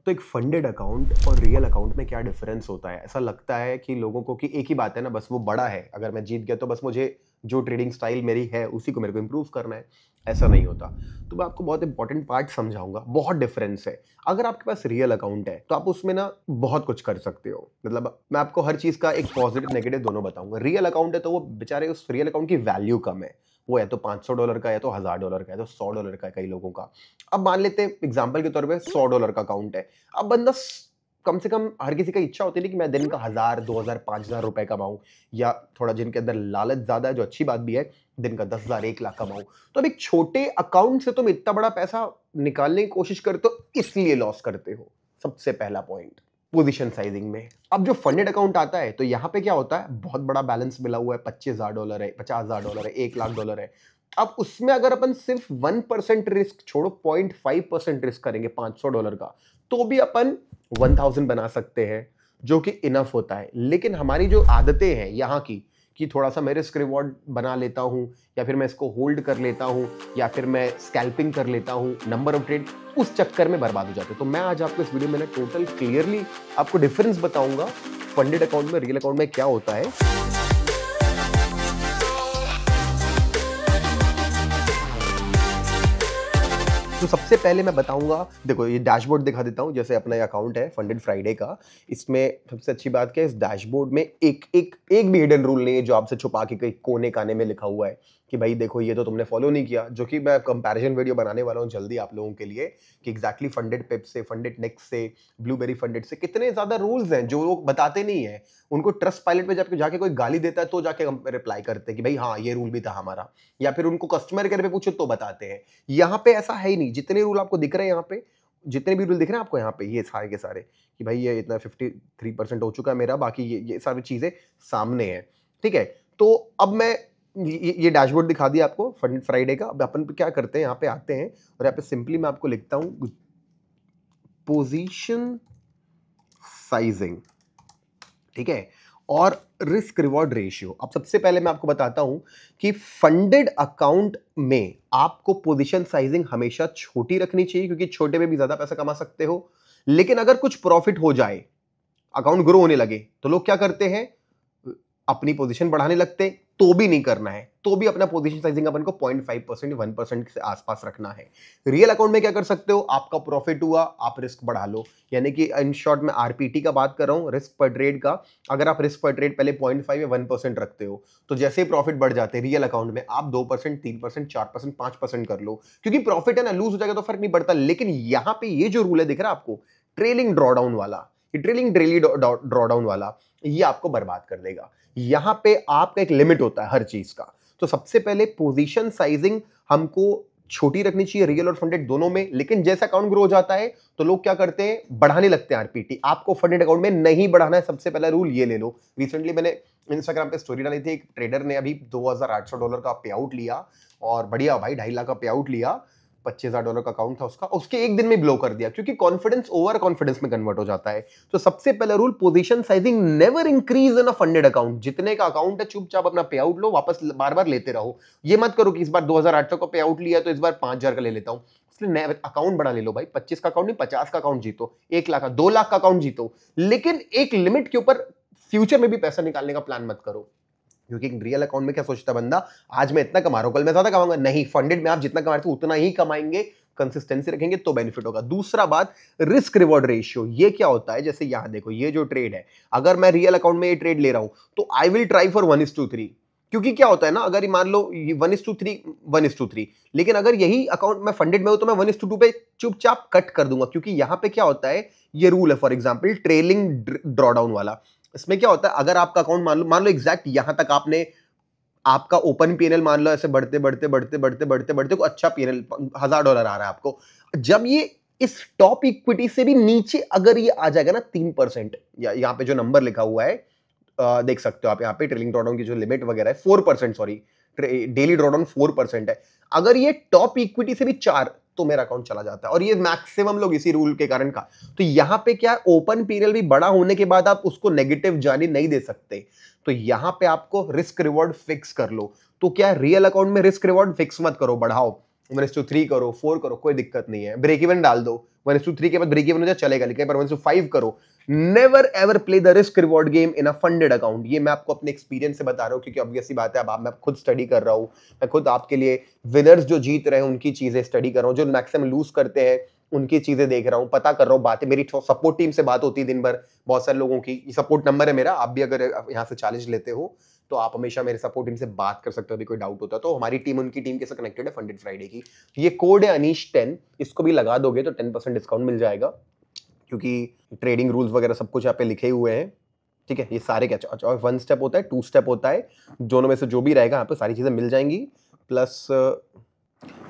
तो एक funded account और रियल अकाउंट में क्या डिफरेंस होता है? ऐसा लगता है कि लोगों को कि एक ही बात है ना, बस वो बड़ा है, अगर मैं जीत गया तो बस मुझे जो ट्रेडिंग स्टाइल मेरी है उसी को मेरे को इंप्रूव करना है। ऐसा नहीं होता। तो मैं आपको बहुत इंपॉर्टेंट पार्ट समझाऊंगा। बहुत डिफरेंस है। अगर आपके पास रियल अकाउंट है तो आप उसमें ना बहुत कुछ कर सकते हो। मतलब मैं आपको हर चीज का एक पॉजिटिव नेगेटिव दोनों बताऊंगा। रियल अकाउंट है तो वो बेचारे उस रियल अकाउंट की वैल्यू कम है। वो या तो $500 का, या तो $1000 का, या तो $100 का है कई लोगों का। अब मान लेते हैं एग्जाम्पल के तौर पे $100 का अकाउंट है। अब बंदा कम से कम हर किसी का इच्छा होती है कि मैं दिन का 1000, 2000, 5000 रुपए कमाऊं, या थोड़ा जिनके अंदर लालच ज्यादा है, जो अच्छी बात भी है, दिन का 10,000, 1 लाख कमाऊं। तो अब एक छोटे अकाउंट से तुम इतना बड़ा पैसा निकालने की कोशिश करते हो, इसलिए लॉस करते हो। सबसे पहला पॉइंट पोजीशन साइजिंग में। अब जो फंडेड अकाउंट आता है तो यहां पे क्या होता है, बहुत बड़ा बैलेंस मिला हुआ है, $25,000 है, $50,000 है, $1,00,000 है। अब उसमें अगर अपन सिर्फ 1% रिस्क छोड़ो, 0.5% रिस्क करेंगे $500 का, तो भी अपन 1000 बना सकते हैं, जो कि इनफ होता है। लेकिन हमारी जो आदतें हैं यहाँ की, कि थोड़ा सा मैं रिस्क रिवॉर्ड बना लेता हूँ, या फिर मैं इसको होल्ड कर लेता हूँ, या फिर मैं स्कैल्पिंग कर लेता हूँ, नंबर ऑफ ट्रेड, उस चक्कर में बर्बाद हो जाते हैं। तो मैं आज आपको इस वीडियो में ना टोटल क्लियरली आपको डिफरेंस बताऊंगा फंडेड अकाउंट में, रियल अकाउंट में क्या होता है। तो सबसे पहले मैं बताऊंगा, देखो ये डैशबोर्ड दिखा देता हूं। जैसे अपना ये अकाउंट है फंडेड फ्राइडे का। इसमें सबसे अच्छी बात क्या है, इस डैशबोर्ड में एक भी हिडन रूल नहीं है जो आपसे छुपा के कहीं कोने काने में लिखा हुआ है कि भाई देखो ये तो तुमने फॉलो नहीं किया। जो कि मैं कंपैरिजन वीडियो बनाने वाला हूं जल्दी आप लोगों के लिए, कि एग्जैक्टली फंडेड पिप से, फंडेड नेक्स्ट से, ब्लूबेरी फंडेड से कितने ज्यादा रूल्स हैं जो लोग बताते नहीं है। उनको ट्रस्ट पायलट पे जब जाके कोई गाली देता है तो जाके रिप्लाई करते हैं कि भाई हाँ ये रूल भी था हमारा, या फिर उनको कस्टमर केयर पे पूछो तो बताते हैं। यहाँ पे ऐसा है ही नहीं। जितने रूल आपको दिख रहे हैं यहाँ पे, जितने भी रूल दिख रहे हैं आपको यहाँ पे, ये सारे के सारे, कि भाई ये इतना 53% हो चुका है मेरा, बाकी ये सारी चीजें सामने है। ठीक है। तो अब मैं ये डैशबोर्ड दिखा दिया आपको फंडेड फ्राइडे का। अब अपन क्या करते हैं, यहाँ पे आते हैं और यहाँ पे सिंपली मैं आपको लिखता हूं पोजीशन साइजिंग। ठीक है। और रिस्क रिवॉर्ड रेशियो। अब सबसे पहले मैं आपको बताता हूं कि फंडेड अकाउंट में आपको पोजीशन साइजिंग हमेशा छोटी रखनी चाहिए, क्योंकि छोटे में भी ज्यादा पैसा कमा सकते हो। लेकिन अगर कुछ प्रॉफिट हो जाए, अकाउंट ग्रो होने लगे, तो लोग क्या करते हैं, अपनी पोजीशन बढ़ाने लगते हैं। तो भी नहीं करना है, तो भी अपना पोजीशन साइजिंग अपन को 0.5%, 1% से आसपास रखना है। रियल अकाउंट में क्या कर सकते हो, आपका प्रॉफिट हुआ, आप रिस्क बढ़ा लो। यानी कि इन शॉर्ट में आरपीटी का बात कर रहा हूं, रिस्क पर ट्रेड का। अगर आप रिस्क पर ट्रेड पहले 0.5 या 1% रखते हो, तो जैसे ही प्रॉफिट बढ़ जाते हैं रियल अकाउंट में, आप 2%, 3%, 4%, 5% कर लो, क्योंकि प्रॉफिट है ना, लूज हो जाएगा तो फर्क नहीं पड़ता। लेकिन यहां पर ये जो रूल है दिख रहा है आपको, ट्रेलिंग ड्रॉडाउन वाला, ट्रेलिंग डेली ड्रॉडाउन वाला, ये आपको बर्बाद कर देगा। यहां पे आपका एक लिमिट होता है हर चीज का। तो सबसे पहले पोजीशन साइजिंग हमको छोटी रखनी चाहिए, रियल और फंडेड दोनों में। लेकिन जैसा अकाउंट ग्रो हो जाता है तो लोग क्या करते हैं, बढ़ाने लगते हैं आरपीटी। आपको फंडेड अकाउंट में नहीं बढ़ाना है। सबसे पहला रूल ये ले लो। रिसेंटली मैंने इंस्टाग्राम पे स्टोरी डाली थी, एक ट्रेडर ने अभी $2,800 का पे आउट लिया, और बढ़िया भाई 2.5 लाख का पे आउट लिया। $25,000 का अकाउंट था उसका, उसके एक दिन में ब्लो कर दिया, क्योंकि कॉन्फिडेंस ओवर कॉन्फिडेंस में कन्वर्ट हो जाता है। तो सबसे पहला rule, position sizing never increase in a funded account. जितने का अकाउंट है चुपचाप अपना पे आउट लो, वापस बार बार लेते रहो। ये मत करो कि इस बार 2,800 का पे आउट लिया तो इस बार 5,000 का ले लेता हूं। इसलिए अकाउंट बढ़ा ले लो भाई। 25 का अकाउंट नहीं, 50 का अकाउंट जीतो, 1 लाख का, 2 लाख का अकाउंट जीतो। लेकिन एक लिमिट के ऊपर फ्यूचर में भी पैसा निकालने का प्लान मत करो। क्योंकि रियल अकाउंट में क्या सोचता है बंदा, आज मैं इतना कमा रहा हूं, कल मैं ज्यादा कमाऊंगा। नहीं, फंडेड में आप जितना कमा रहे हो उतना ही कमाएंगे। कंसिस्टेंसी रखेंगे तो बेनिफिट होगा। दूसरा बात, रिस्क रिवॉर्ड रेशियो। ये क्या होता है, जैसे यहां देखो, ये जो ट्रेड है, अगर मैं रियल अकाउंट में ये ट्रेड ले रहा हूं तो आई विल ट्राई फॉर 1:3। क्योंकि क्या होता है ना, अगर मान लो 1:3, 1:3, लेकिन अगर यही अकाउंट में फंडेड में हो तो मैं 1:2 पे चुपचाप कट कर दूंगा। क्योंकि यहां पे क्या होता है, ये रूल है, फॉर एग्जाम्पल ट्रेलिंग ड्रॉडाउन वाला। इसमें क्या होता है, अगर आपका अकाउंट मान लो एग्जैक्ट यहां तक आपने, आपका ओपन पीएनएल मान लो ऐसे बढ़ते बढ़ते बढ़ते बढ़ते बढ़ते बढ़ते को अच्छा पीएनएल $1,000 आ रहा है आपको। जब ये इस टॉप इक्विटी से भी नीचे अगर ये आ जाएगा ना 3%, या यहाँ पे जो नंबर लिखा हुआ है देख सकते हो आप, यहाँ पे ट्रेलिंग ड्रॉडाउन की जो लिमिट वगैरह है 4%, सॉरी डेली ड्रॉडाउन 4% है। अगर ये टॉप इक्विटी से भी 4, तो मेरा अकाउंट चला जाता है। और ये मैक्सिमम लोग इसी रूल के कारण का। तो यहां पे क्या, ओपन पीरियड भी बड़ा होने के बाद आप उसको नेगेटिव जाने नहीं दे सकते। तो यहां पे आपको रिस्क रिवॉर्ड फिक्स कर लो। तो क्या रियल अकाउंट में रिस्क रिवॉर्ड फिक्स मत करो, बढ़ाओ, 1:3 करो, 4 करो, कोई दिक्कत नहीं है। ब्रेक इवन डाल दो, 1:3 के बाद ब्रेक इवन हो जाए चलेगा, लेकिन पर 1:5 करो। Never ever play the risk reward game in a funded account. ये मैं आपको अपने एक्सपीरियंस से बता रहा हूँ, क्योंकि ऑब्वियसली बात है, अब मैं खुद स्टडी कर रहा हूँ, मैं खुद आपके लिए विनर्स जो जीत रहे हैं उनकी चीजें स्टडी कर रहा हूँ, जो मैक्सिमम लूज करते हैं उनकी चीजें देख रहा हूँ, पता कर रहा हूँ बातें। मेरी सपोर्ट टीम से बात होती है दिन भर बहुत सारे लोगों की, सपोर्ट नंबर है मेरा, आप भी अगर यहाँ से चैलेंज लेते हो तो आप हमेशा मेरे सपोर्ट टीम से बात कर सकते हो, अभी कोई डाउट होता है तो। हमारी टीम उनकी टीम के साथ कनेक्टेड है फंडेड फ्राइडे की। ये कोड है अनीश 10, इसको भी लगा दोगे तो 10% डिस्काउंट मिल जाएगा, क्योंकि ट्रेडिंग रूल्स वगैरह सब कुछ यहाँ पे लिखे हुए हैं, ठीक है। ये सारे क्या 1 स्टेप होता है, 2 स्टेप होता है, दोनों में से जो भी रहेगा यहाँ पे सारी चीजें मिल जाएंगी। प्लस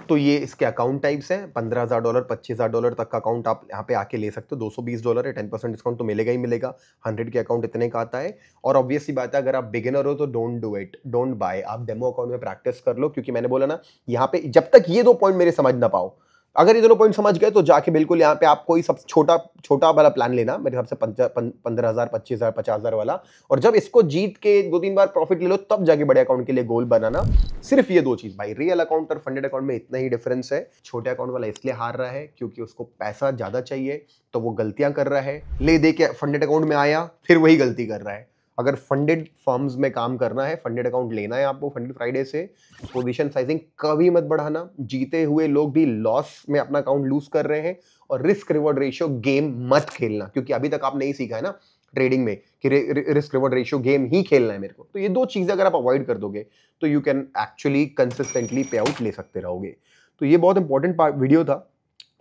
तो ये इसके अकाउंट टाइप्स हैं, $15,000 $25,000 तक का अकाउंट आप यहाँ पे आके ले सकते हो। $220 है, 10% डिस्काउंट तो मिलेगा ही मिलेगा। 100 के अकाउंट इतने का आता है। और ऑब्वियसली बात है, अगर आप बिगिनर हो तो don't do it, don't buy. आप डेमो अकाउंट में प्रैक्टिस कर लो, क्योंकि मैंने बोला ना, यहाँ पे जब तक ये 2 पॉइंट मेरे समझ ना पाओ, अगर ये दोनों पॉइंट समझ गए तो जाके बिल्कुल यहाँ पे आप कोई सब छोटा वाला प्लान लेना, मेरे हिसाब से 15,000 25,000 50,000 वाला, और जब इसको जीत के 2-3 बार प्रॉफिट ले लो तब जाके बड़े अकाउंट के लिए गोल बनाना। सिर्फ ये 2 चीज भाई, रियल अकाउंट और फंडेड अकाउंट में इतना ही डिफरेंस है। छोटे अकाउंट वाला इसलिए हार रहा है क्योंकि उसको पैसा ज्यादा चाहिए, तो वो गलतियां कर रहा है, ले दे के फंडेड अकाउंट में आया फिर वही गलती कर रहा है। अगर फंडेड फर्म्स में काम करना है, फंडेड अकाउंट लेना है आपको फंडेड फ्राइडे से, पोजीशन साइजिंग कभी मत बढ़ाना। जीते हुए लोग भी लॉस में अपना अकाउंट लूज कर रहे हैं। और रिस्क रिवॉर्ड रेशियो गेम मत खेलना, क्योंकि अभी तक आप नहीं सीखा है ना ट्रेडिंग में कि रिस्क रिवॉर्ड रेशियो गेम ही खेलना है मेरे को। तो ये 2 चीजें अगर आप अवॉइड कर दोगे तो यू कैन एक्चुअली कंसिस्टेंटली पे आउट ले सकते रहोगे। तो ये बहुत इंपॉर्टेंट वीडियो था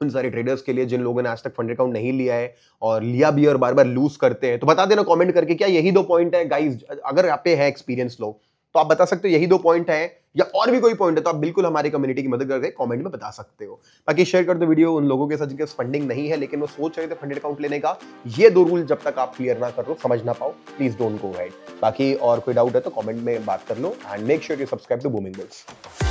उन सारे ट्रेडर्स के लिए जिन लोगों ने आज तक फंडेड अकाउंट नहीं लिया है और लिया भी और बार बार लूज करते हैं। तो बता देना कमेंट करके, क्या यही 2 पॉइंट है गाइस? अगर आप पे है एक्सपीरियंस लोग तो आप बता सकते हो यही 2 पॉइंट है, या और भी कोई पॉइंट है तो आप बिल्कुल हमारी कम्युनिटी की मदद करके कमेंट में बता सकते हो। बाकी शेयर कर दो वीडियो उन लोगों के साथ जिनके फंडिंग नहीं है लेकिन वो सोच रहे थे फंडेड अकाउंट लेने का। ये 2 रूल जब तक आप क्लियर ना कर लो, समझ ना पाओ, प्लीज डोंट गो अहेड। बाकी और कोई डाउट है तो कमेंट में बात कर लो, and make sure you subscribe to Booming bulls.